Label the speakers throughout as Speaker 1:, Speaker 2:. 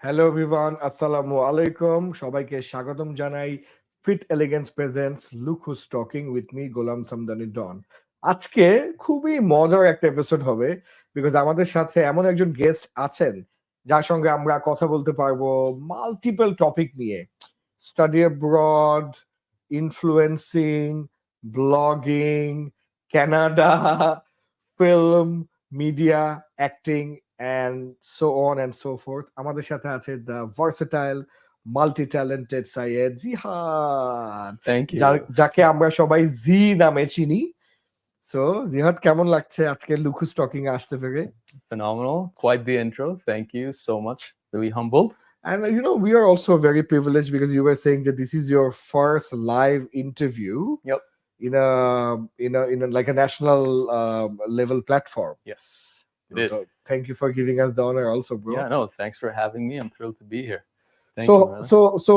Speaker 1: Hello everyone, আসসালামু আলাইকুম। সবাইকে স্বাগতম জানাই Fit Elegance presents look who's talking with me Golam Samdani Don. আজকে খুবই মজার একটা এপিসোড হবে বিকজ আমাদের সাথে এমন একজন গেস্ট আছেন যার সঙ্গে আমরা কথা বলতে পারবো মাল্টিপল টপিক নিয়ে। Study abroad, influencing, blogging, Canada, film, media, acting and so on and so forth. আমাদের সাথে আছে the versatile multi talented Syed জিহাদ,
Speaker 2: Thank you.
Speaker 1: যাকে আমরা সবাই জি নামে চিনি। সো জিহাদ, কেমন লাগছে আজকে লুকুস টকিং এ আসতে পেরে?
Speaker 2: Phenomenal. Quite the intro. Thank you so much. Really humbled.
Speaker 1: And we are also very privileged because you were saying that this is your first live interview.
Speaker 2: Yep.
Speaker 1: In a like a national level platform.
Speaker 2: Yes. It is.
Speaker 1: Thank you for giving us the honor also, bro.
Speaker 2: Yeah, no, thanks for having me. I'm thrilled to be here. Thank
Speaker 1: so
Speaker 2: you, brother.
Speaker 1: so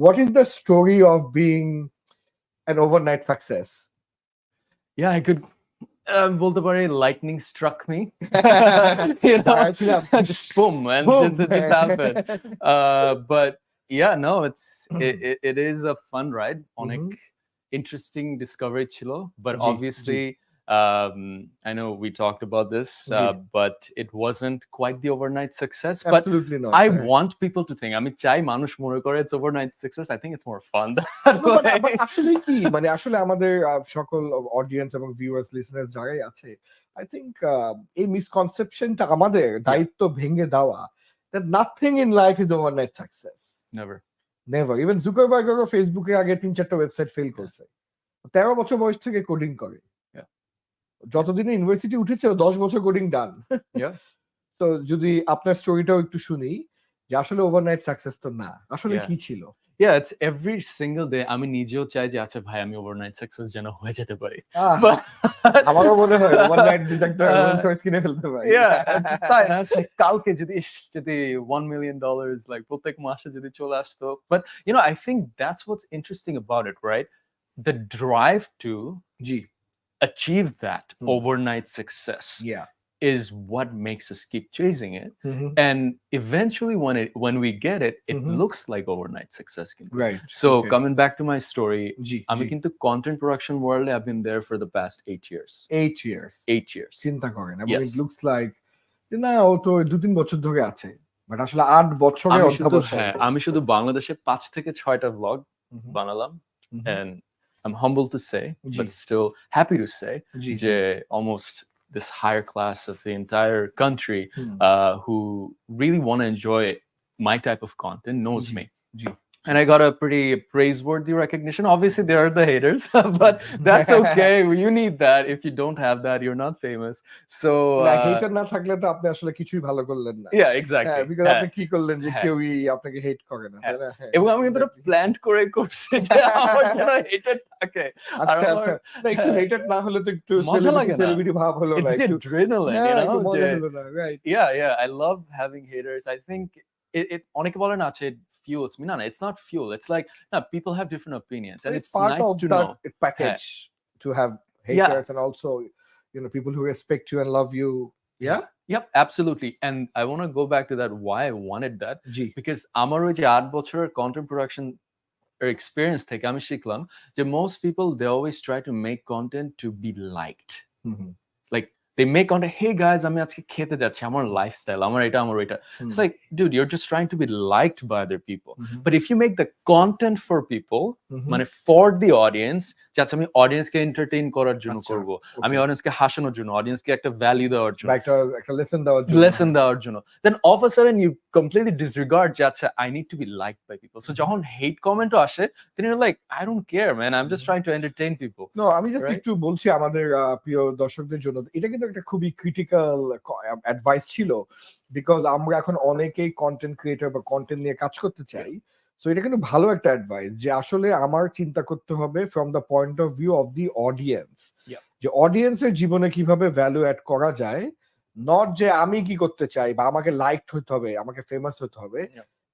Speaker 1: what is the story of being an overnight success?
Speaker 2: Yeah, I could বলতে পারি lightning struck me. Just boom, man.
Speaker 1: Boom.
Speaker 2: Just happened. But yeah, no, it is a fun ride. অনেক interesting discovery ছিল, but obviously I know we talked about this, but it wasn't quite the overnight success.
Speaker 1: Absolutely not.
Speaker 2: I want people to think, আমি চাই মানুষ মনে করে it's overnight success. I think it's more fun.
Speaker 1: আসলে কি মানে আসলে আমাদের সকল অডিয়েন্স এবং ভিউয়ার্স লিসনার্স যারাই আছে, I think এই মিসকনসেপশনটা আমাদের দায়িত্ব ভেঙে দেওয়া that nothing in life is overnight success. Never. Even জুকারবার্গেরও ফেসবুকে আগে 3-4টা ওয়েবসাইট ফেল করছে। 13 বছর বয়স থেকে কোডিং করে। যতদিনে ইউনিভার্সিটি উঠেছে 10 বছর কোডিং ডান। তো যদি আপনার স্টোরিটাও একটু শুনি যে আসলে ওভারনাইট সাকসেস তো না, আসলে কি ছিল?
Speaker 2: Yeah, it's every single day. আমি নিজেও চাই যে আচ্ছা ভাই আমি ওভারনাইট সাকসেস যেন হয়ে যেতে পারি।
Speaker 1: আমারও মনে হয় ওভারনাইট একটা রোলস রয়েস কিনে ফেলতে পারি।
Speaker 2: তাই না? কালকে যদি $1 million like প্রত্যেক মাসে যদি চলে আসতো। But I think that's what's interesting about it, right? The drive to achieve that overnight success is what makes us keep chasing it. And eventually when we get it, it looks like overnight success.
Speaker 1: Right.
Speaker 2: So coming back to my story, I'm in the content production world. I've been there for the past 8 years.
Speaker 1: 8 years. চিন্তা করেন, এবং it looks like না ও তো 2-3 বছর ধরে আছে, but আসলে 8 বছরে অধ্যবসায়।
Speaker 2: আমি শুধু বাংলাদেশে 5 থেকে 6টা vlog বানালাম, and I'm humbled to say, but still happy to say, যে almost this higher class of the entire country who really want to enjoy my type of content knows me. And I got a pretty praiseworthy recognition. Obviously, there are the haters, but that's okay. You need that. If you don't have that, you're not famous. So,
Speaker 1: hater না থাকলে তো আপনি আসলে কিছুই ভালো করলেন না।
Speaker 2: Yeah, exactly.
Speaker 1: Because আপনি কি করলেন যে কেউই আপনাকে হেট করে না, তাই না?
Speaker 2: এবং আমি কিন্তু প্ল্যান করে করছি যে আমার যেন হেটার থাকে।
Speaker 1: আচ্ছা না, একটু হেটার না হলে তো একটু সেলিব্রিটি ভাব হলো না,
Speaker 2: একটু adrenaline,
Speaker 1: মজা হলো না, right?
Speaker 2: Yeah, I love having haters. I think it অনেকে বলে না আছে fuels me. No, it's not fuel. It's like people have different opinions, and it's
Speaker 1: part
Speaker 2: nice
Speaker 1: of
Speaker 2: to
Speaker 1: that
Speaker 2: know.
Speaker 1: package to have haters and also people who respect you and love you.
Speaker 2: Yep, absolutely. And I want to go back to that why I wanted that, because আমার ওই যে 8 বছরের content production experience থেকে আমি শিখলাম যে most people, they always try to make content to be liked. Like they make content, hey guys, আমি আজকে খেতে যাচ্ছি, আমার lifestyle, আমার এটা, আমার ওইটা. It's like, dude, you're just trying to be liked by other people. But if you make the content for people, মানে for the audience, যে আচ্ছা আমি অডিয়েন্সকে এন্টারটেইন করার জন্য করব, আমি অডিয়েন্সকে হাসানোর জন্য, অডিয়েন্সকে একটা ভ্যালু দেওয়ার জন্য,
Speaker 1: একটা লেসন দেওয়ার জন্য,
Speaker 2: then all of a sudden you completely disregard যে আচ্ছা I need to be liked by people. So যখন hate comment আসে, then you're like, I don't care, man, I'm just trying to entertain people.
Speaker 1: No, আমি just একটু বলছি আমাদের প্রিয় দর্শকদের জন্য, এটা কিন্তু একটা খুবই ক্রিটিক্যাল অ্যাডভাইস ছিল, বিকজ আমরা এখন অনেকেই কন্টেন্ট ক্রিয়েটর বা কন্টেন্ট নিয়ে কাজ করতে চাই। সো এটা কিন্তু ভালো একটা অ্যাডভাইস যে আসলে আমার চিন্তা করতে হবে from the point of view of the audience, যে অডিয়েন্সের জীবনে কিভাবে ভ্যালু অ্যাড করা যায়, নট যে আমি কি করতে চাই বা আমাকে লাইকড হতে হবে, আমাকে ফেমাস হতে হবে।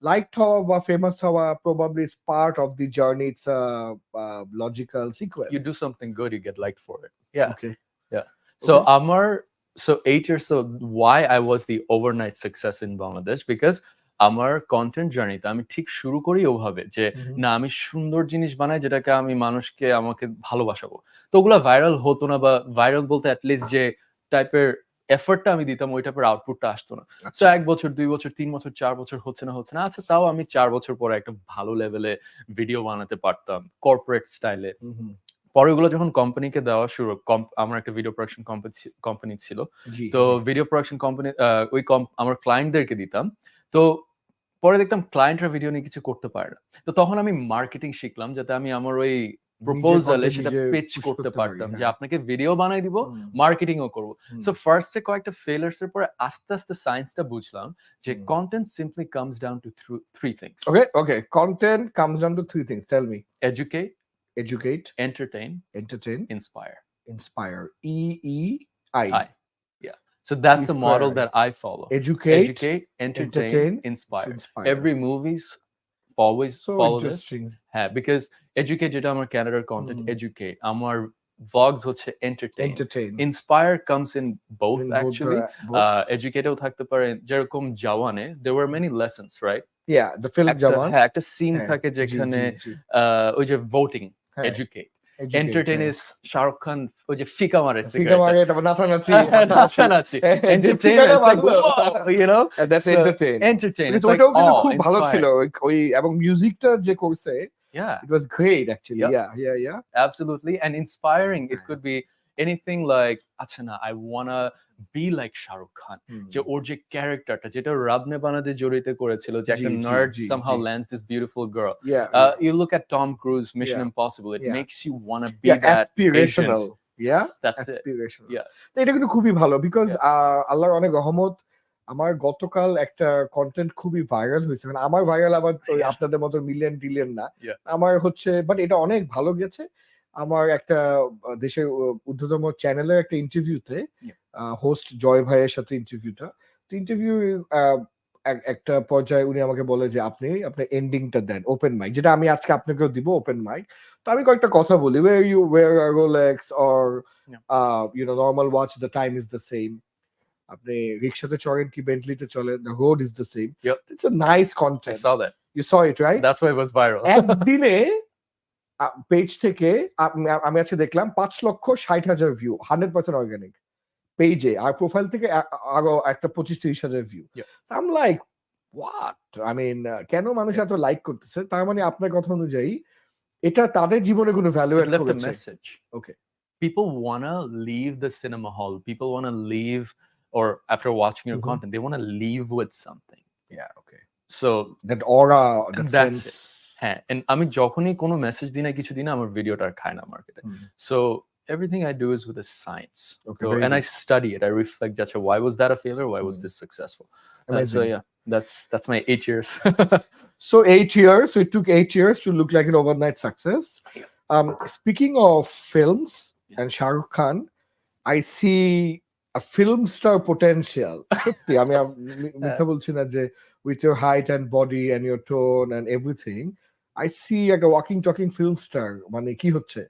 Speaker 1: Liked হওয়া বা ফেমাস হওয়া probably is part of the journey. It's a logical sequence.
Speaker 2: You do something good, you get liked for it. Yeah.
Speaker 1: Okay.
Speaker 2: So 8 years. So why I was the overnight success in Bangladesh, because আমার content জার্নিতে আমি ঠিক শুরু করি ওভাবে যে না আমি সুন্দর জিনিস বানাই যেটাকে আমি মানুষকে আমাকে ভালোবাসাবো। তো ওগুলা ভাইরাল হতো না, বা ভাইরাল বলতে এটলিস্ট যে টাইপের এফর্টটা আমি দিতাম ওই টাইপের আউটপুটটা আসতো না। সো 1 বছর 2 বছর 3 বছর 4 বছর হচ্ছে না। আচ্ছা তাও আমি 4 বছর পরে একটা ভালো লেভেলে ভিডিও বানাতে পারতাম কর্পোরেট স্টাইলে। পরে ওগুলো যখন কোম্পানিকে দেওয়া শুরু, আমার একটা ভিডিও প্রোডাকশন কোম্পানি ছিল। তো ভিডিও প্রোডাকশন কোম্পানি ওই আমার ক্লায়েন্টদেরকে দিতাম। তো পরে দেখতাম ক্লায়েন্টরা ভিডিও নিয়ে কিছু করতে পারে না। তো তখন আমি মার্কেটিং শিখলাম যাতে আমি আমার ওই প্রপোজালে সেটা পিচ করতে পারতাম যে আপনাকে ভিডিও বানাই দিব, মার্কেটিংও করব। সো ফার্স্টে কয়েকটা ফেলিয়ার্স এর পরে আস্তে আস্তে সায়েন্সটা বুঝলাম যে content simply comes down to three things.
Speaker 1: Okay. Content comes down to 3 things. Tell me. Educate,
Speaker 2: entertain, inspire.
Speaker 1: EEI.
Speaker 2: Yeah. So that's the model that I follow.
Speaker 1: Educate,
Speaker 2: entertain, inspire. Every movies always follow this. হ্যাঁ, because educate যেটা আমার ক্যানাডার content, educate আমার vlogs হচ্ছে entertain. Inspire comes in both actually. Educateও থাকতে পারে, যেরকম জাওয়ানে there were many lessons, right?
Speaker 1: Yeah, the film Jawan.
Speaker 2: হ্যাঁ, একটা সিন থাকে যেখানে ওই যে voting, educate. Entertain is Shahrukh Khan ওই যে ফিকা মারে
Speaker 1: তারপর
Speaker 2: নাচানাচি। Entertain is like, you know,
Speaker 1: that's entertain.
Speaker 2: It's
Speaker 1: ওটাও
Speaker 2: like,
Speaker 1: কিন্তু খুব ভালো ছিল ওই এবং মিউজিকটা যে করছে,
Speaker 2: yeah,
Speaker 1: it was great actually. Yeah.
Speaker 2: Absolutely. And inspiring, it could be anything like আচ্ছা না I wanna be like Shahrukh Khan, যে ওর যে ক্যারেক্টারটা যেটা রাবনে বানাতে জড়িত করেছিল যে একটা nerd somehow lands this beautiful girl. You look at Tom Cruise Mission Impossible, it makes you wanna be that
Speaker 1: aspirational agent. That's aspirational. তো এটা কিন্তু খুবই ভালো বিকজ আল্লাহর অনেক রহমত। আমার গতকাল একটা কন্টেন্ট খুবই ভাইরাল হয়েছে, মানে আমার ভাইরাল আবার আপনাদের মতো মিলিয়ন টিলিয়ন না, আমার হচ্ছে, বাট এটা অনেক ভালো গেছে। আমার একটা দেশের ঊর্ধ্বতম চ্যানেলের একটা ইন্টারভিউতে হোস্ট জয় ভাইয়ের সাথে ইন্টারভিউ একটা পর্যায়ে উনি আমাকে বলে যে আপনি আপনার এন্ডিংটা দেন ওপেন মাইক, যেটা আমি আজকে আপনাকেও দিব ওপেন মাইক। তো আমি কয়েকটা কথা বলি, where you wear a Rolex or normal watch, the time is the same. আপনি রিকশাতে চড়েন কি বেন্টলিতে চলেন, the road is the same. It's a nice content.
Speaker 2: I saw that.
Speaker 1: You saw it, right?
Speaker 2: That's why it was viral.
Speaker 1: একদিনে page থেকে আমি আজকে দেখলাম 5,60,000 view, 100% organic পেজে, আর profile থেকে আরো একটা 25-30,000 view. I'm like, what? I mean, কেন মানুষ এত লাইক করতেছে? তার মানে আপনার কথা অনুযায়ী এটা তাদের জীবনে কোনো ভ্যালু এড করেছে।
Speaker 2: Message. Okay. People wanna leave the cinema hall. People wanna leave, or after watching your content, they wanna leave with something.
Speaker 1: Yeah, okay.
Speaker 2: So
Speaker 1: that aura, that
Speaker 2: that's
Speaker 1: sense.
Speaker 2: হ্যাঁ, and আমি যখনই কোনো message দিই না কিছু দিই না, আমার ভিডিওটা আর খায় না মার্কেটে। So everything I do is with a science. Okay, so, and I study it. I reflect. Why was that a failure? Why was this successful? So yeah, that's my 8 years.
Speaker 1: So 8 years. So it took 8 years to look like an overnight success. Speaking of films and Shah Rukh Khan, I see a film star potential. সত্যি আমি মিথ্যা বলছি না যে with your height and body and your tone and everything, I see like a walking talking film star. মানে কি হচ্ছে?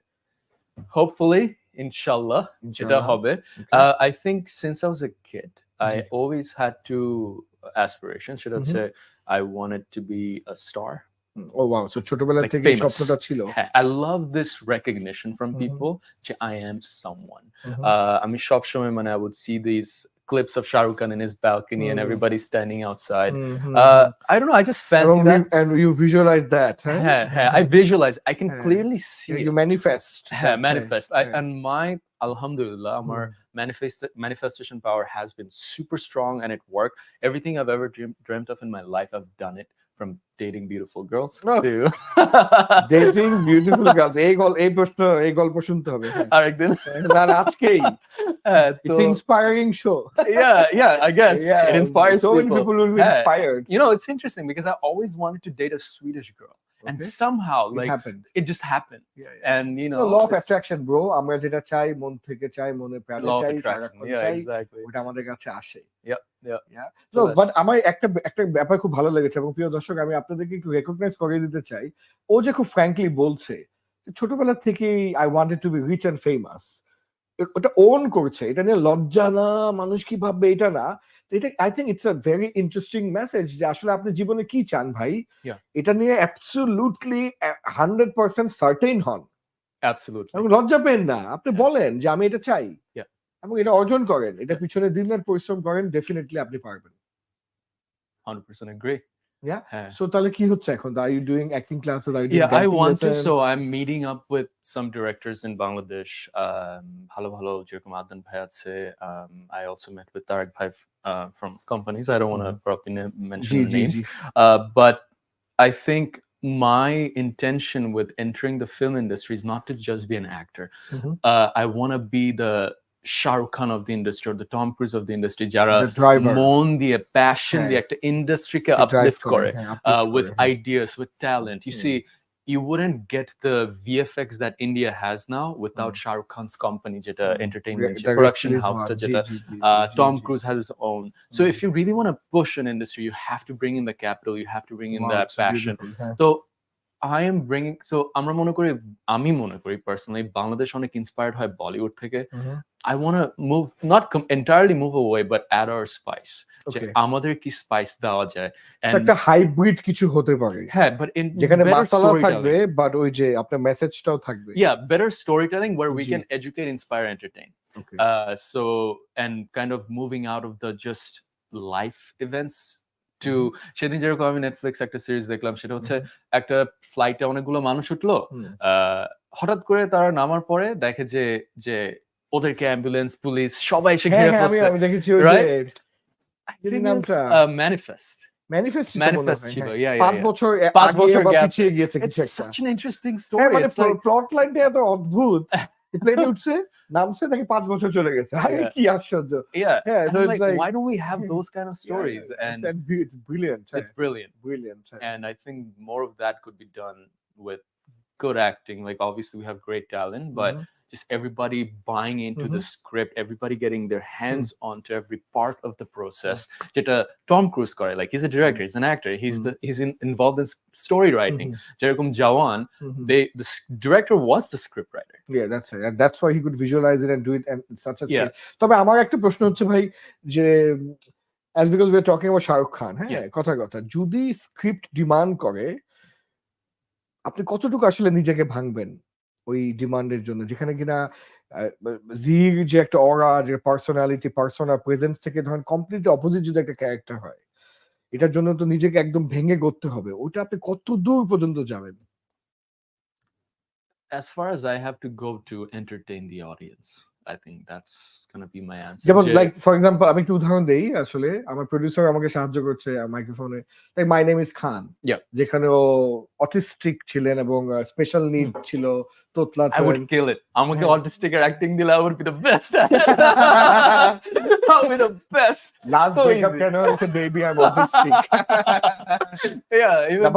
Speaker 2: Hopefully, inshallah, এটা হবে. I think since I was a kid, I always had two aspirations. সেটা হচ্ছে I wanted to be a star.
Speaker 1: Oh wow, so ছোটবেলা থেকে স্বপ্নটা ছিল।
Speaker 2: I love this recognition from people যে I am someone. আমি সব সময় মানে I would see these clips of Shah Rukh Khan in his balcony and everybody standing outside. I don't know, I just fancy that.
Speaker 1: And you visualize that, huh?
Speaker 2: I visualize. I can clearly see
Speaker 1: you
Speaker 2: it.
Speaker 1: Manifest.
Speaker 2: Manifest. And my, alhamdulillah, our manifestation power has been super strong and it worked. Everything I've ever dreamt of in my life, I've done it. From dating beautiful girls to
Speaker 1: dating beautiful girls. এই গল্প শুনতে হবে
Speaker 2: আরেকদিন,
Speaker 1: না আজকেই। It's an inspiring show.
Speaker 2: Yeah, I guess it inspires
Speaker 1: so many people will be inspired.
Speaker 2: You know, it's interesting because I always wanted to date a Swedish girl. And somehow like it just happened. And you know,
Speaker 1: law of attraction, bro. আমরা যেটা চাই মন থেকে চাই, মনে প্রাণে চাই,
Speaker 2: exactly.
Speaker 1: ওটা আমাদের কাছে আসে।
Speaker 2: Yeah.
Speaker 1: So but আমার একটা ব্যাপার খুব ভালো লেগেছে এবং প্রিয় দর্শক আমি আপনাদেরকে একটু রেকগনাইজ করে দিতে চাই। ও যে খুব ফ্র্যাঙ্কলি বলছে ছোটবেলা থেকেই I wanted to be rich and famous. ওটা ওন করছে, এটা নিয়ে লজ্জা না, মানুষ কি ভাববে এটা না। এটা I think it's a very interesting message যে আসলে আপনি জীবনে কি চান ভাই, এটা নিয়ে অ্যাবসলিউটলি 100% সার্টেইন হন, এবং লজ্জা পেন না, আপনি বলেন যে আমি এটা চাই এবং এটা অর্জন করেন, এটা পিছনে দিনের পরিশ্রম করেন, ডেফিনেটলি আপনি পারবেন।
Speaker 2: 100% agree.
Speaker 1: Yeah. So তাহলে কি হচ্ছে এখন? Are you doing acting classes? Are you doing
Speaker 2: I
Speaker 1: dancing
Speaker 2: want
Speaker 1: lessons?
Speaker 2: to. So I'm meeting up with some directors in Bangladesh. 𝗪𝗵ცი'𝘀. I also met with 𝗪𝗵ici'𝘀 from companies. I don't want to probably mention names. But I think my intention with entering the film industry is not to just be an actor. I want to be the 𝗪𝗵 Khan of the industry or the Tom Cruise of the industry, যারা মন দিয়ে, passion দিয়ে একটা ইন্ডাস্ট্রিকে uplift করে with ideas, with talent. You see, you wouldn't get the VFX that India has now without 𝗪𝗵 Khan's company, যেটা entertainment production house, যেটা Tom Cruise has his own. So if you really want to push an industry, you have to bring in the capital, you have to bring in that passion. So I am bringing, so আমি মনে করি personally, Bangladesh অনেক inspired হয় বলিউড থেকে. I want to move, not entirely move away, but add our spice. যে আমাদের কি spice দেওয়া যায়,
Speaker 1: একটা হাইব্রিড কিছু হতে পারে।
Speaker 2: হ্যাঁ, but in
Speaker 1: যেখানে মাসালা থাকবে, বাট ওই যে আপনার মেসেজটাও থাকবে।
Speaker 2: Yeah, better storytelling where we can educate, inspire, entertain. So, and kind of moving out of the just life events to, সেদিন যেরকম আমি নেটফ্লিক্স একটা সিরিজ দেখলাম, সেটা হচ্ছে একটা ফ্লাইটে অনেকগুলো মানুষ উঠলো, হঠাৎ করে তারা নামার পরে দেখে যে ওদেরকে অ্যাম্বুলেন্স, পুলিশ সবাই এসে ঘিরে ফেলছে।
Speaker 1: আমি দেখেছি ওই যে
Speaker 2: ম্যানিফেস্ট ছিল,
Speaker 1: 5 বছর পিছিয়ে গিয়েছে কিছু একটা।
Speaker 2: Such an interesting story.
Speaker 1: It's like plot লাইনটা এত অদ্ভুত, প্লেনে উঠছে, নামছে, নাকি 5 বছর চলে গেছে, কি আশ্চর্য।
Speaker 2: So it's like, why don't we have those kind of stories? And
Speaker 1: it's brilliant.
Speaker 2: It's brilliant. And I think more of that could be done with good acting. Like obviously we have great talent, but just everybody buying into the script, everybody getting their hands onto every part of the process. যেটা Tom Cruise করে, like he's a director, he's an actor, he's involved in story writing. যেরকম জওয়ান, the director was the script writer.
Speaker 1: Yeah, that's it. And that's why he could visualize it and do it and such a scale. তবে আমার একটা প্রশ্ন হচ্ছে ভাই, যে as because we are talking about Shahrukh Khan, হ্যাঁ, কথা যদি স্ক্রিপ্ট ডিমান্ড করে, আপনি কতটুকু আসলে নিজেকে ভাঙবেন ওই ডিমান্ডের জন্য, যেখানে কিনা জির যে একটা অরা, যে পার্সোনালিটি, পার্সোনা প্রেজেন্স থেকে ধরেন কমপ্লিটলি অপোজিট যদি একটা ক্যারেক্টার হয়, এটার জন্য তো নিজেকে একদম ভেঙে করতে হবে, ওটা আপনি কত দূর পর্যন্ত যাবেন?
Speaker 2: As far as I have to go to entertain the audience, I think that's gonna be my answer.
Speaker 1: যেমন লাইক ফর এক্সাম্পল আমি একটু উদাহরণ দেই, আসলে আমার প্রোডিউসার আমাকে সাহায্য করছে মাইক্রোফোনে, লাইক মাই নেম ইজ খান, যেখানে ও অটিস্টিক ছিলেন এবং স্পেশাল নিড ছিল, তোতলা।
Speaker 2: I would kill it. আমাকে অটিস্টিক এর অ্যাক্টিং দিলে I would be the best. I would be the best.
Speaker 1: Last breakup কেন হচ্ছে, baby I am autistic.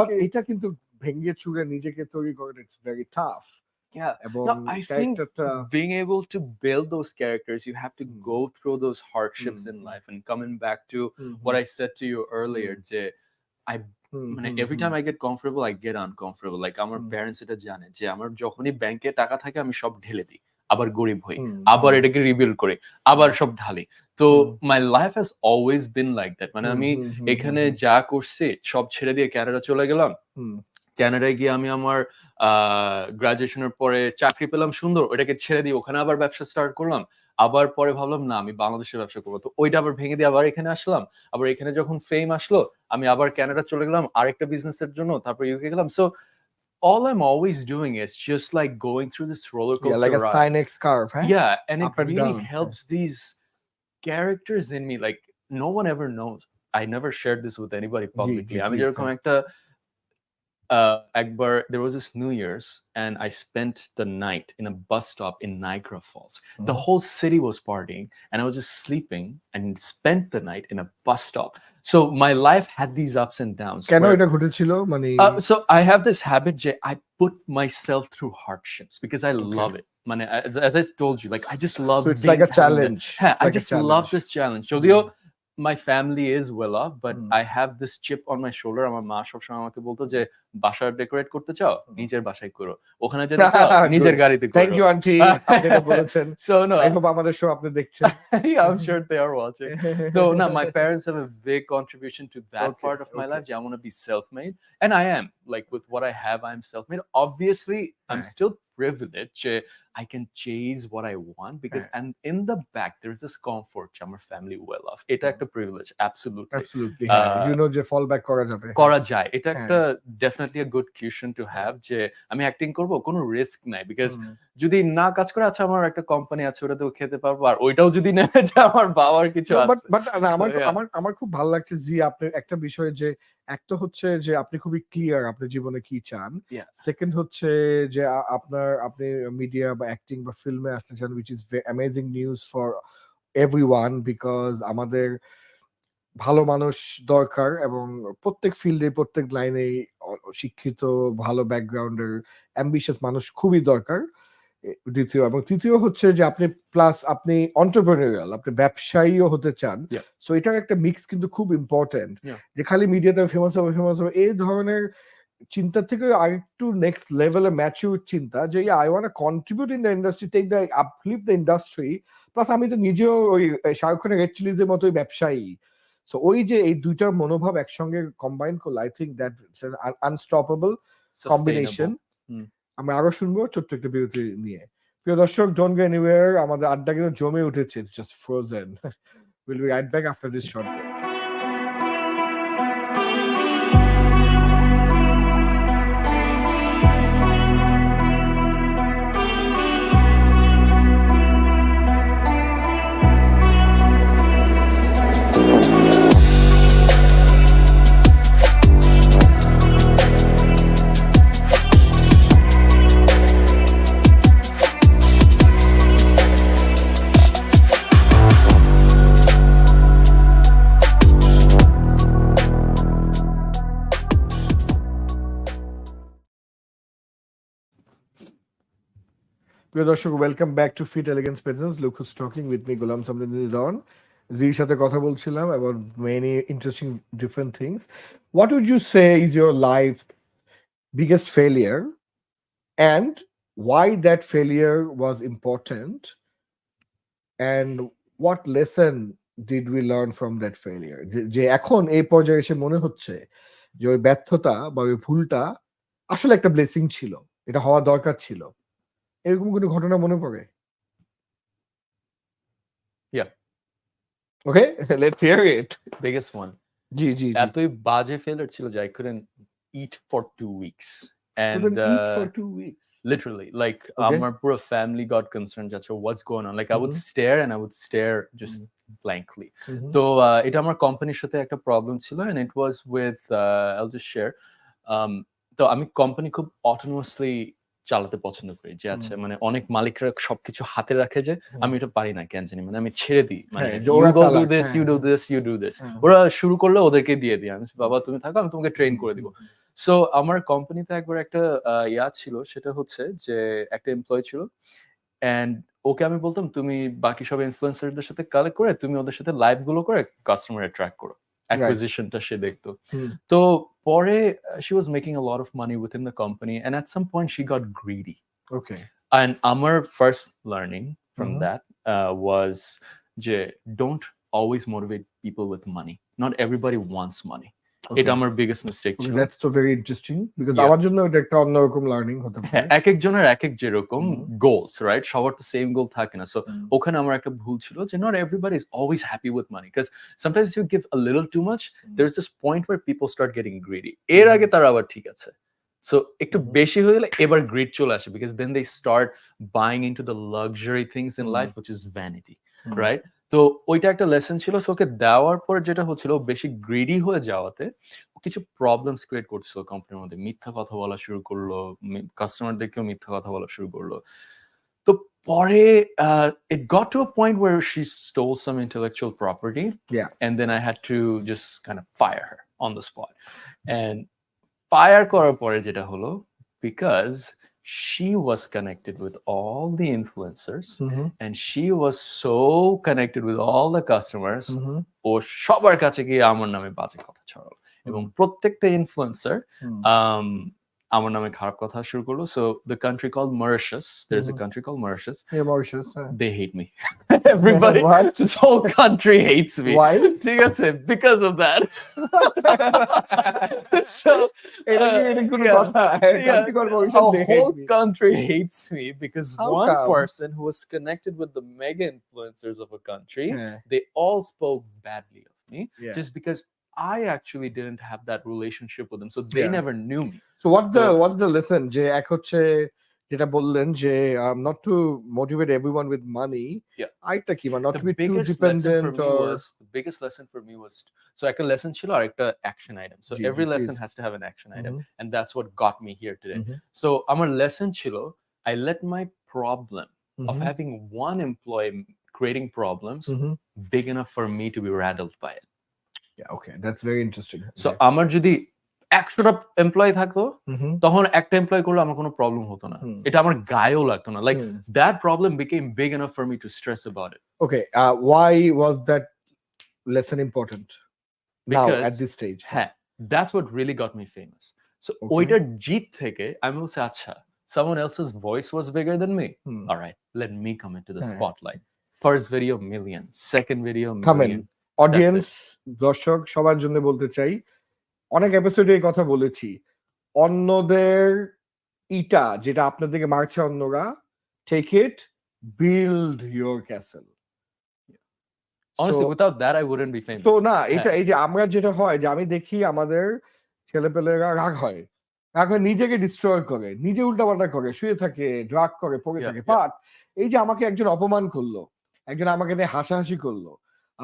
Speaker 1: But এটা কিন্তু ভেঙে চুরে নিজেকে তৈরি করে, it's very tough.
Speaker 2: No, I think being able to build those characters, you have to go through those hardships in life. And coming back to what I said to you earlier, every time I get comfortable, I get uncomfortable. Like আমার parents এটা জানে যে আমার যখনই ব্যাংকে টাকা থাকে আমি সব ঢেলে দিই, আবার গরিব হই, আবার এটাকে রিবিল্ড করি, আবার সব ঢালি। তো my life has always been like that. মানে আমি এখানে যা করছি সব ছেড়ে দিয়ে কানাডা চলে গেলাম। কানাডায় গিয়ে আমি আমার গ্রাজুয়েশনের পরে চাকরি পেলাম সুন্দর, ওইটাকে ছেড়ে দিয়ে ওখানে আবার ব্যবসা স্টার্ট করলাম, আবার পরে ভাবলাম না আমি বাংলাদেশে ব্যবসা করবো, তো ওইটা আবার ভেঙে দিয়ে আবার এখানে আসলাম, আবার এখানে যখন ফেম আসলো আমি আবার কানাডা চলে গেলাম আরেকটা বিজনেসের জন্য, তারপর ইউকে গেলাম। So all I'm always doing is just like going through this roller coaster
Speaker 1: like a
Speaker 2: ride.
Speaker 1: Sinex scarf,
Speaker 2: And it really helps these characters in me. Like no one ever knows. I never shared this with anybody publicly. আমি যেরকম একটা একবার, there was this New Year's and I spent the night in a bus stop in Niagara Falls. The whole city was partying and I was just sleeping and spent the night in a bus stop. So my life had these ups and downs.
Speaker 1: কেন এটা ঘটেছিল মানে?
Speaker 2: So I have this habit যে I put myself through hardships because I love it. মানে as I told you, like I just love,
Speaker 1: so it's like a challenge.
Speaker 2: I just love this challenge. যদিও my family is well off, but I have this chip on my shoulder. আমার মা সবসময় আমাকে বলতো যে বাসা decorate করতে চাও নিজের বাসায় করো, ওখানে যেতে চাও নিজের গাড়িতে করো।
Speaker 1: Thank you aunty, আপনি এটা বলেছেন।
Speaker 2: So no,
Speaker 1: I hope আমাদের show আপনি দেখছেন।
Speaker 2: Yeah, I'm sure they are watching. So no, my parents have a big contribution to that part of my life. I want to be self-made, and I am. Like with what I have, I'm self-made. Obviously, I'm still privileged. I can chase what I want because, and in the back, there's this comfort. আমার family well off. এটা একটা privilege, absolutely.
Speaker 1: Absolutely. You know, যে fall back করা যাবে।
Speaker 2: করা যায়। এটা একটা definitely a good cushion to have. যে আমি acting করব, কোনো risk নাই because যদি না কাজ করে, আচ্ছা আমার একটা কোম্পানি আছে, ওটাতেও খেতে পারবো, আর ওইটাও যদি নেমে যায় আমার বাবার কিছু আছে।
Speaker 1: বাট আমার খুব ভালো লাগছে জি, আপনি একটা বিষয় যে একটা হচ্ছে যে আপনি খুবই ক্লিয়ার আপনার জীবনে কি চান, সেকেন্ড হচ্ছে যে আপনি মিডিয়া বা অ্যাক্টিং বা ফিল্মে আসতে চান, which is amazing news for everyone because আমাদের ভালো মানুষ দরকার এবং প্রত্যেক ফিল্ডে প্রত্যেক লাইনে শিক্ষিত ভালো ব্যাকগ্রাউন্ডের অ্যাম্বিশিয়াস মানুষ খুবই দরকার। দ্বিতীয় এবং তৃতীয় হচ্ছে যে আপনি প্লাস আপনি এন্টারপ্রেনিউরিয়াল, আপনি ব্যবসায়ীও হতে চান, সো এটার একটা মিক্স কিন্তু খুব ইম্পর্টেন্ট। যে খালি মিডিয়াতে ফেমাস হবে এই ধরনের চিন্তা থেকে আরেকটু নেক্সট লেভেলে ম্যাচিউর চিন্তা যে I want to contribute in the industry, take the uplift the industry, plus আমি তো নিজেও ওই শাহরুখ খানের রেড চিলিজের মতোই ব্যবসায়ী। সো ওই যে এই দুইটার মনোভাব একসঙ্গে কম্বাইন করলে I think that unstoppable combination. আমরা আরো শুনবো ছোট্ট একটা বিরতি নিয়ে। প্রিয় দর্শক, ডোন্ট গো এনিওয়্যার, আমাদের আড্ডা কিন্তু জমে উঠেছে, it's just frozen. Will be right back after this short break. প্রিয় দর্শক, welcome back to Fit Elegance presents, look who's talking with me Golam Samdani Don. জির সাথে কথা বলছিলাম about many interesting different things. What would you say is your life biggest failure and why that failure was important and what lesson did we learn from that failure? যে এখন এই পর্যায়ে এসে মনে হচ্ছে যে ওই ব্যর্থতা বা ওই ভুলটা আসলে একটা ব্লেসিং ছিল, এটা হওয়া দরকার ছিল, এরকম কোনো ঘটনা মনে পড়ে?
Speaker 2: Yeah.
Speaker 1: Okay, let's hear it.
Speaker 2: Biggest one.
Speaker 1: জি
Speaker 2: এতই বাজে ফেলিয়ার ছিল যে I couldn't eat for 2 weeks. And
Speaker 1: eat for 2 weeks.
Speaker 2: Literally, like our poor family got concerned. That's what's going on. Like I would stare and I would stare just blankly. So it আমার কোম্পানির সাথে একটা problem ছিল, and it was with I'll just share. তো আমি company খুব অটোনোমাসলি চালাতে পছন্দ করি, যে আছে মানে অনেক মালিকরা সবকিছু হাতে রাখে, যে আমি এটা পারি না কেন জানি, মানে আমি ছেড়ে দিই, মানে you do this. ওরা শুরু করলে ওদেরকে দিয়ে দিই, আমি বাবা তুমি থাকো, আমি তোমাকে ট্রেন করে দিব। সো আমার কোম্পানিতে একবার একটা ছিল, সেটা হচ্ছে যে একটা এমপ্লয়ি ছিল, এন্ড ওকে আমি বলতাম তুমি বাকি সব ইনফ্লুয়েন্সারদের সাথে কালেক্ট করে তুমি ওদের সাথে লাইভ গুলো করে কাস্টমার অ্যাট্রাক্ট করো, অ্যাকুইজিশনটা সে দেখতো। তো পরে she was making a lot of money within the company, and at some point she got greedy.
Speaker 1: Okay.
Speaker 2: And our first learning from that was যে don't always motivate people with money. Not everybody wants money. এটা আমার biggest mistake ছিল।
Speaker 1: That's so very interesting because আমার জন্য এটা একটা অন্যরকম learning হতে পারে।
Speaker 2: এক একজনের এক এক যেরকম গোলস, রাইট? সবার তো সেম গোল থাকে না। সো ওখানে আমার একটা ভুল ছিল যে not everybody is always happy with money, because sometimes you give a little too much, there's this point where people start getting greedy. এর আগে তারা আবার ঠিক আছে, সো একটু বেশি হয়ে গেলে এবার গ্রিড চলে আসে, because then they start buying into the luxury things in life, which is vanity, right? তো ওইটা একটা লেসন ছিল। সো ওকে দেওয়ার পর যেটা হচ্ছিল, বেশি গ্রিডি হয়ে যাওয়াতে কিছু প্রবলেমস ক্রিয়েট করছিল কোম্পানির মধ্যে, মিথ্যা কথা বলা শুরু করলো, কাস্টমারদেরকেও মিথ্যা কথা বলা শুরু করলো। তো পরে it got to a point where she stole some intellectual property, and then I had to just kind of fire her on the spot. And fire করার পরে যেটা হলো, because she was connected with all the influencers
Speaker 1: Mhm.
Speaker 2: and she was so connected with all the customers.
Speaker 1: Mhm.
Speaker 2: ও সবার কাছে গিয়ে আমার নামে বাজে কথা ছড়ালো এবং প্রত্যেকটা ইনফ্লুয়েন্সার আমার নামে খারাপ কথা শুরু করলো. So the country called Mauritius, there's a country called Mauritius.
Speaker 1: Yeah, Mauritius.
Speaker 2: They hate me. Everybody,
Speaker 1: What?
Speaker 2: this whole country hates me.
Speaker 1: Why?
Speaker 2: ঠিক আছে, because of that. So
Speaker 1: এটা কোনো
Speaker 2: yeah,
Speaker 1: কথা? Country called Mauritius,
Speaker 2: a
Speaker 1: they hate
Speaker 2: whole
Speaker 1: me.
Speaker 2: country hates me because
Speaker 1: How
Speaker 2: one
Speaker 1: come?
Speaker 2: person who was connected with the mega influencers of a country,
Speaker 1: Yeah.
Speaker 2: they all spoke badly of me
Speaker 1: Yeah.
Speaker 2: just because I actually didn't have that relationship with them, so they
Speaker 1: Yeah.
Speaker 2: never knew me.
Speaker 1: So what's the lesson? যে এক হচ্ছে যেটা বললেন যে not to motivate everyone with money.
Speaker 2: Yeah.
Speaker 1: আরেকটা কি মানে not
Speaker 2: The
Speaker 1: to be too
Speaker 2: biggest
Speaker 1: dependent
Speaker 2: lesson for me
Speaker 1: or
Speaker 2: was the biggest lesson for me was so একটা lesson ছিল আর একটা action item. So
Speaker 1: G,
Speaker 2: every
Speaker 1: G,
Speaker 2: lesson
Speaker 1: please.
Speaker 2: has to have an action item, and that's what got me here today. So আমার lesson ছিল I let my problem of having one employee creating problems big enough for me to be rattled by it.
Speaker 1: Yeah, okay, that's very interesting.
Speaker 2: So আমার যদি 100টা employee থাকতো তখন একটা employee করলে আমার কোনো প্রবলেম হতো না, এটা আমার গায়েও লাগতো না. Like that problem became big enough for me to stress about it.
Speaker 1: Okay, why was that lesson important now at this stage?
Speaker 2: হ্যাঁ, that's what really got me famous. So ওইটার জিত থেকে আমি বলছি আচ্ছা, someone else's voice was bigger than me. All right, let me come into the spotlight. First video million, second video million.
Speaker 1: Audience, দর্শক সবার জন্য বলতে চাই, অনেক এপিসোডে এই কথা বলেছি, অন্যদের ইটা যেটা আপনার দিকে মারছে অন্যরা, take it, build your castle.
Speaker 2: Honestly, without that I wouldn't be famous.
Speaker 1: তো না, এটা এই যে আমরা যেটা হয় যে আমি দেখি আমাদের ছেলেপেলেরা রাগ হয় নিজেকে ডিস্ট্রয় করে, নিজে উল্টাপাল্টা করে, শুয়ে থাকে, ড্রাগ করে, পড়ে থাকে। বাট এই যে আমাকে একজন অপমান করলো, একজন আমাকে নিয়ে হাসাহাসি করলো,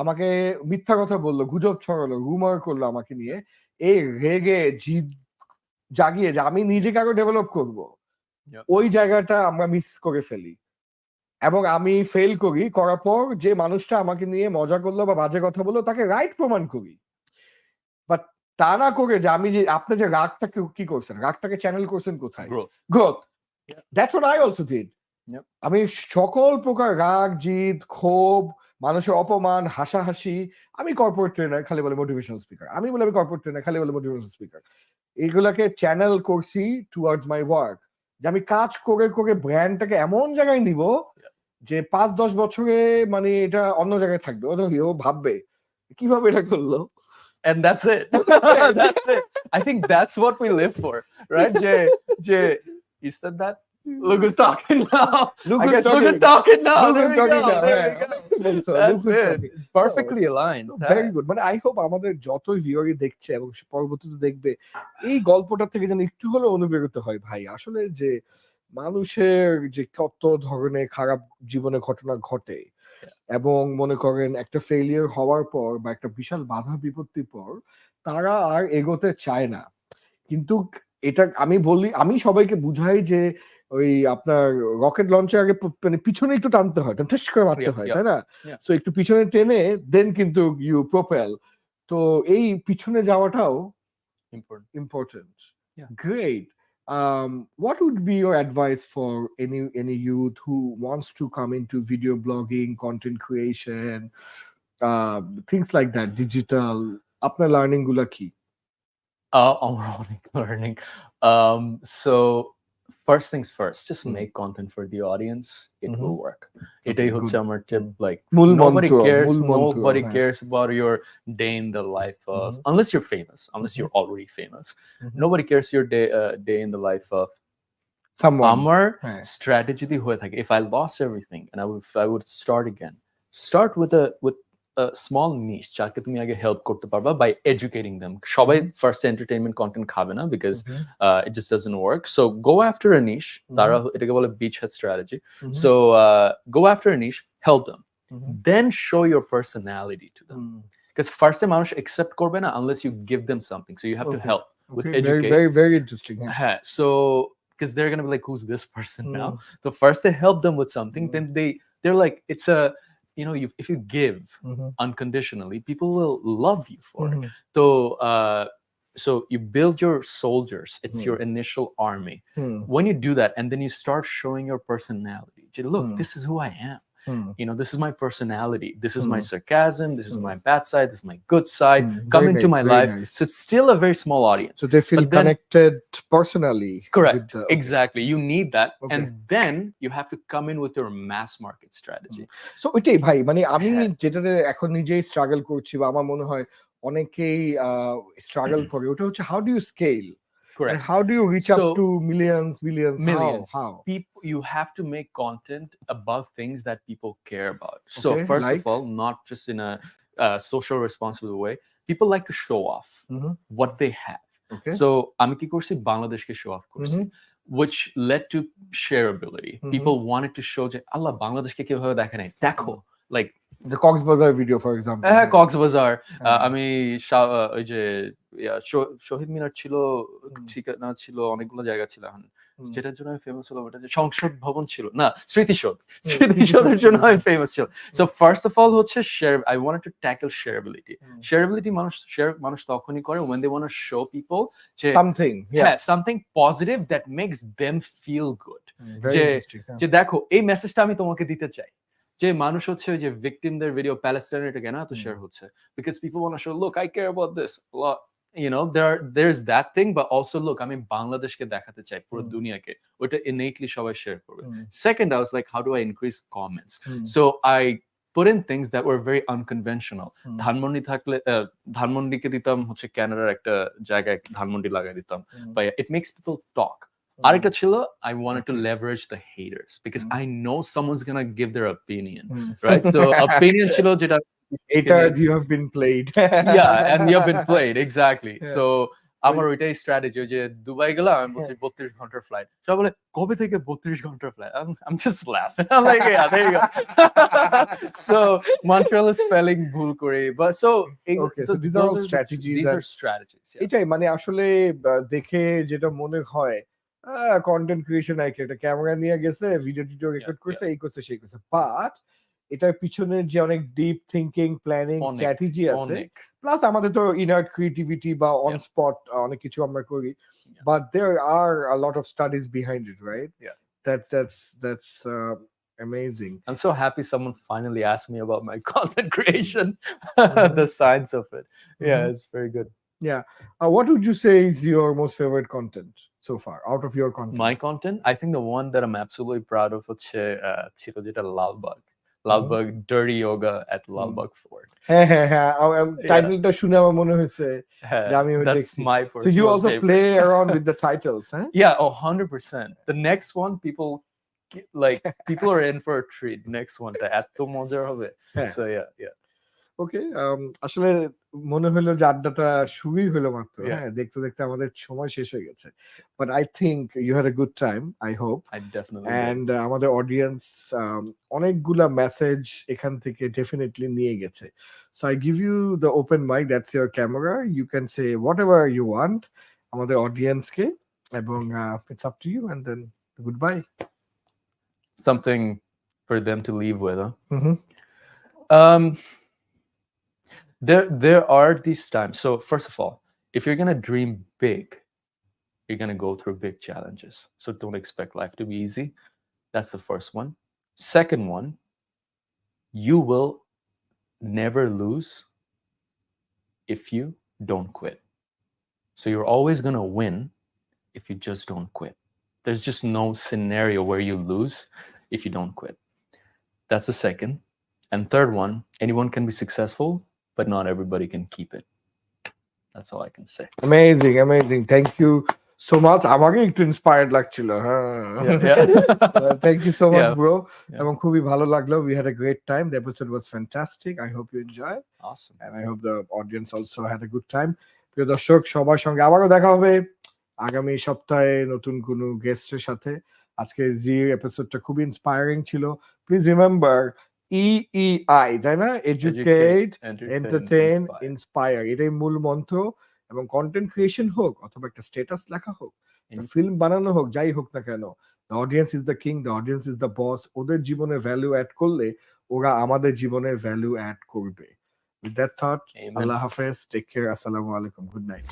Speaker 1: আমাকে মিথ্যা কথা বললো, গুজব ছড়ালো, রুমার করলো আমাকে নিয়ে, এই রেগে জিদ জাগিয়ে যে আমি নিজেকে আরো ডেভেলপ করব, ওই জায়গাটা আমরা মিস করে ফেলি। এবং আমি ফেল করি, করার পর যে মানুষটা আমাকে নিয়ে মজা করলো বা বাজে কথা বললো তাকে রাইট প্রমাণ করি। বাট তা না করে যে আমি যে আপনি যে রাগটাকে কি করছেন, রাগটাকে চ্যানেল করছেন কোথায়? Growth. That's what I also did. আমি সকল প্রকার রাগ, জিদ, ক্ষোভ, মানুষের অপমান, হাসাহাসি, আমি কর্পোরেট ট্রেনার, খালি বলে মোটিভেশনাল স্পিকার, আমি কর্পোরেট ট্রেনার, খালি বলে মোটিভেশনাল স্পিকার, এইগুলাকে চ্যানেল করছি টুয়ার্ডস মাই ওয়ার্ক, যে আমি কাজ করে করে ব্র্যান্ডটাকে এমন জায়গায় নিব যে 5-10 বছরে মানে এটা অন্য জায়গায় থাকবে। ও ভাববে কিভাবে এটা করলো।
Speaker 2: And that's it. That's it. I think that's what we live for, right? Jay, you said that? Look who's talking now. Look who's talking now. There we go. That's it. Perfectly aligned.
Speaker 1: Very good. মানে I hope আমাদের যত ভিউয়ারই দেখছে এবং পরবর্তীতে দেখবে, এই গল্পটা থেকে যেন একটু হলেও অনুপ্রেরিত হয় ভাই। আসলে যে মানুষের যে কত ধরনের খারাপ জীবনে ঘটনা ঘটে এবং মনে করেন একটা ফেলিয়ার হওয়ার পর বা একটা বিশাল বাধা বিপত্তির পর তারা আর এগোতে চায় না। কিন্তু এটা আমি বলি, আমি সবাইকে বুঝাই যে ওই আপনার রকেট লঞ্চের আগে মানে পিছনে একটু টানতে হয়, ঠেস করে মারতে হয়, তাই না? সো একটু পিছনে টেনে দেন কিন্তু ইউ প্রোপেল। তো এই পিছনে যাওয়াটাও important. Great. What would be your advice for any youth who wants to come into video blogging, content creation, things like that, digital? আপনার লার্নিং গুলা কি?
Speaker 2: Learning. So first things first, just make content for the audience. It will work. Etai hocche amar tip. Like nobody cares about your day in the life of, unless you're famous, unless you're already famous. Nobody cares your day in the life of someone. Amar strategy di hoye thake, if I lost everything and I would start again, start with a small niche যাকে তুমি আগে help করতে পারবা by educating them. সবাই first entertainment content খাবে না because it just doesn't work. So go after a niche. তারা এটাকে বলে beachhead strategy. So go after a niche, help them. Then show your personality to them. Because first time মানুষ accept করবে না unless you give them something. So you have to help with educate.
Speaker 1: Very, very interesting.
Speaker 2: So because they're going to be like, who's this person now? So first they help them with something, then they're like, it's a, you know, if you give unconditionally, people will love you for it. So So you build your soldiers. It's your initial army. When you do that, and then you start showing your personality. Look, this is who I am. You know, this is my personality. This is my sarcasm. This is my bad side. This is my good side. Come into my life. So it's still a very small audience.
Speaker 1: So they feel connected personally.
Speaker 2: Correct. Exactly. You need that. And then you have to come in with your mass market strategy.
Speaker 1: So ওইটাই ভাই, মানে আমি যেটাতে এখন নিজেই struggle করছি বা আমার মনে হয় অনেকেই স্ট্রাগল করে, ওটা হচ্ছে how do you scale?
Speaker 2: Correct.
Speaker 1: And how do you reach up to millions? How?
Speaker 2: People, you have to make content above things that people care about. So first of all, not just in a social responsible way, people like to show off what they have. So আমি কি করছি, বাংলাদেশকে show off করছি, which led to shareability. People wanted to show যে আল্লাহ বাংলাদেশকে কিভাবে দেখে নাই, দেখো, like
Speaker 1: the 𝗪𝗏𝗲𝗴 video for example.
Speaker 2: 𝗪𝗏𝗲𝗴, আমি ওই যে শহীদ মিনার ছিল, ঠিকানা ছিল, অনেকগুলো জায়গা ছিল, এখন যেটার জন্য আমি ফেমাস হলাম ওটা যে সংসদ ভবন ছিল না, স্মৃতিসৌধের জন্য আমি ফেমাস ছিল। সো ফার্স্ট অফ অল হচ্ছে I wanted to tackle shareability. মানুষ তখনই করে when they want to show people something positive that makes them feel good. যে দেখো এই মেসেজটা আমি তোমাকে দিতে চাই, যে মানুষ হচ্ছে ওই যে ভিকটিমদের ভিডিও প্যালেস্টাইনের এটা কেন এত শেয়ার হচ্ছে, because people want to show, look, I care about this a lot. You know, there's that thing, but also look, আমি বাংলাদেশকে দেখাতে চাই পুরো দুনিয়াকে, ওটা innately সবাই শেয়ার করবে। Second, I was like, how do I increase comments? So I put in things that were very unconventional. Dhanmondi থাকলে ধানমন্ডিকে দিতাম হচ্ছে ক্যানাডার একটা জায়গায় ধানমন্ডি লাগাই দিতাম, but it makes people talk. আরেকটা ছিল, I wanted to leverage the haters because I know someone's gonna give their opinion, right? So opinion ছিল যেটা
Speaker 1: haters, you have been played.
Speaker 2: Yeah, and you have been played, exactly. So আমার ওইটাই strategy, যে Dubai গেলাম, আমি বলছি 32 ঘন্টার flight, সব বলে কবে থেকে 32 ঘন্টার flight, I'm just laughing. I'm like, yeah, there you go. So Montreal is spelling ভুল করে, but so
Speaker 1: these are all strategies.
Speaker 2: These are strategies.
Speaker 1: এটাই মানে আসলে দেখে যেটা মনে হয় কন্টেন্ট ক্রিয়েশন, একটা ক্যামেরা নিয়ে গেছে, ভিডিও রেকর্ড করছে, এই করছে সেই করছে, বাট এটার পিছনে যে অনেক ডিপ থিংকিং, প্ল্যানিং, স্ট্র্যাটেজি আছে, প্লাস আমাদের তো ইনার ক্রিয়েটিভিটি বা অন স্পট অনেক কিছু আমরা করি, but there are a lot of studies behind it, right? That's amazing.
Speaker 2: I'm so happy someone finally asked me about my content creation, the science of it. Yeah, it's very good.
Speaker 1: Yeah. What would you say is your most favorite content so far out of your content?
Speaker 2: My content, I think the one that I'm absolutely proud of হচ্ছে ছিল যেটা Lalbagh dirty yoga at Lalbagh fort.
Speaker 1: টাইটেলটা শুনে আমার মনে হয়েছে যে আমি
Speaker 2: that's
Speaker 1: দেখছি।
Speaker 2: my personal
Speaker 1: So you also
Speaker 2: favorite.
Speaker 1: play around with the titles, huh?
Speaker 2: Yeah, 100%. The next one, people are in for a treat. Next one, এত মজা হবে। So yeah.
Speaker 1: ওকে, আসলে মনে হলো যে আড্ডাটা শুরুই হলো মাত্র, হ্যাঁ, দেখতে দেখতে আমাদের সময় শেষ হয়ে গেছে, but I think you had a good time, I hope.
Speaker 2: I definitely
Speaker 1: and আমাদের অডিয়েন্স অনেকগুলা মেসেজ এখান থেকে ডেফিনেটলি নিয়ে গেছে। So I give you the open mic, that's your camera, you can say whatever you want আমাদের অডিয়েন্সকে, এবং it's up to you, and then goodbye.
Speaker 2: Something for them to leave with, huh? There are these times. So first of all, if you're gonna dream big, you're gonna go through big challenges. So don't expect life to be easy. That's the first one. Second one, you will never lose if you don't quit. So you're always gonna win if you just don't quit. There's just no scenario where you lose if you don't quit. That's the second. And third one, anyone can be successful, but not everybody can keep it. That's all I can say.
Speaker 1: Amazing. Thank you so much. আমাকে একটু inspired লাগছিল, Thank you so much, bro. এবং খুবই ভালো লাগলো. We had a great time. The episode was fantastic. I hope you enjoyed.
Speaker 2: Awesome.
Speaker 1: And I hope the audience also had a good time. প্রিয় দর্শক, সবার সঙ্গে আবারও দেখা হবে আগামী সপ্তাহে নতুন কোনো গেস্টের সাথে। আজকে যে এপিসোডটা খুবই ইন্সপায়ারিং ছিল। প্লিজ রিমেম্বার EEI, তাই না? এডুকেট, এন্টারটেইন, ইন্সপায়ার, এটাই মূল মন্ত্র। এবং কন্টেন্ট ক্রিয়েশন হোক অথবা একটা স্ট্যাটাস লেখা হোক, ফিল্ম বানানো হোক, যাই হোক না কেন, the audience is the king, the audience is the boss. ওদের জীবনে ভ্যালু অ্যাড করলে ওরা আমাদের জীবনে ভ্যালু অ্যাড করবে। উইথ দ্যাট থট, আল্লাহ হাফেজ, টেক কেয়ার, আসসালামু আলাইকুম, গুড নাইট।